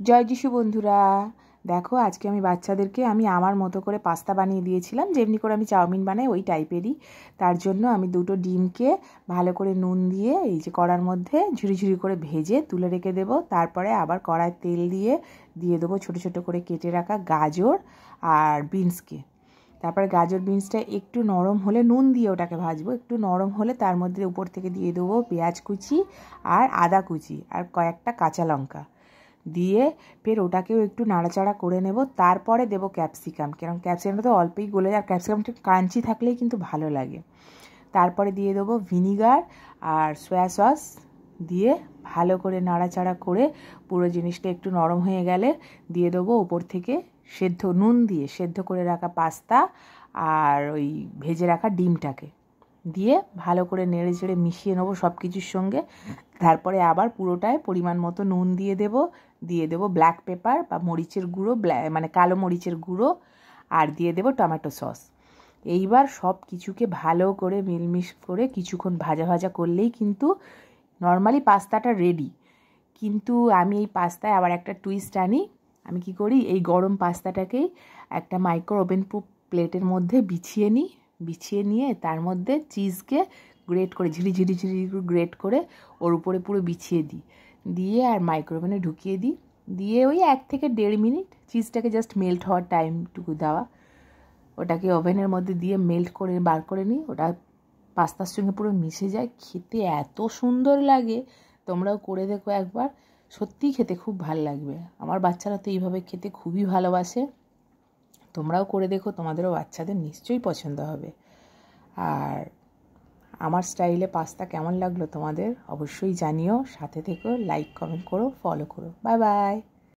জয় যিশু বন্ধুরা, দেখো আজকে আমি বাচ্চাদেরকে আমার মতো করে পাস্তা বানিয়ে দিয়েছিলাম, যেমনি করে আমি চাউমিন বানাই ওই টাইপেরই। তার জন্য আমি দুটো ডিমকে ভালো করে নুন দিয়ে এই যে কড়ার মধ্যে ঝুরি ঝুরি করে ভেজে তুলে রেখে দেবো। তারপরে আবার কড়ায় তেল দিয়ে দেবো ছোটো ছোটো করে কেটে রাখা গাজর আর বিনসকে। তারপরে গাজর বিনসটা একটু নরম হলে নুন দিয়ে ওটাকে ভাজবো। একটু নরম হলে তার মধ্যে উপর থেকে দিয়ে দেবো পেঁয়াজ কুচি আর আদা কুচি আর কয়েকটা কাঁচা লঙ্কা দিয়ে ফের ওটাকেও একটু নাড়াচাড়া করে নেব। তারপরে দেবো ক্যাপসিকাম, কারণ ক্যাপসিকামটা তো অল্পই গলে যায় আর ক্যাপসিকামটা ক্রাঞ্চি থাকলেই কিন্তু ভালো লাগে। তারপরে দিয়ে দেবো ভিনিগার আর সয়া সস দিয়ে ভালো করে নাড়াচাড়া করে পুরো জিনিসটা একটু নরম হয়ে গেলে দিয়ে দেবো উপর থেকে নুন দিয়ে সেদ্ধ করে রাখা পাস্তা আর ওই ভেজে রাখা ডিমটাকে দিয়ে ভালো করে নেড়ে চেড়ে মিশিয়ে নেবো সব কিছুর সঙ্গে। তারপরে আবার পুরোটায় পরিমাণ মতো নুন দিয়ে দেবো ব্ল্যাক পেপার বা মরিচের গুঁড়ো, মানে কালো মরিচের গুঁড়ো, আর দিয়ে দেবো টমেটো সস। এইবার সব কিছুকে ভালো করে মিলমিশ করে কিছুক্ষণ ভাজা ভাজা করলেই কিন্তু নর্মালি পাস্তাটা রেডি। কিন্তু আমি এই পাস্তায় আবার একটা টুইস্ট আনি। আমি কি করি, এই গরম পাস্তাটাকেই একটা মাইক্রো ওভেন প্রুফ প্লেটের মধ্যে বিছিয়ে নিয়ে তার মধ্যে চিজকে গ্রেট করে ঝিরি গ্রেট করে ওর উপরে পুরো বিছিয়ে দিয়ে আর মাইক্রোওভেনে ঢুকিয়ে দিয়ে ওই 1 থেকে 1.5 মিনিট চিজটাকে জাস্ট মেল্ট হওয়ার টাইমটুকু দেওয়া। ওটাকে ওভেনের মধ্যে দিয়ে মেল্ট করে বার করে নিই, ওটা পাস্তার সঙ্গে পুরো মিশে যায়, খেতে এত সুন্দর লাগে। তোমরাও করে দেখো একবার, সত্যিই খেতে খুব ভালো লাগবে। আমার বাচ্চারা তো এইভাবে খেতে খুবই ভালোবাসে। তোমরাও করে দেখো, তোমাদেরও বাচ্চাদের নিশ্চয়ই পছন্দ হবে। আর আমার স্টাইলে পাস্তা কেমন লাগলো তোমাদের অবশ্যই জানিও। সাথে থেকো, লাইক কমেন্ট করো, ফলো করো। Bye bye.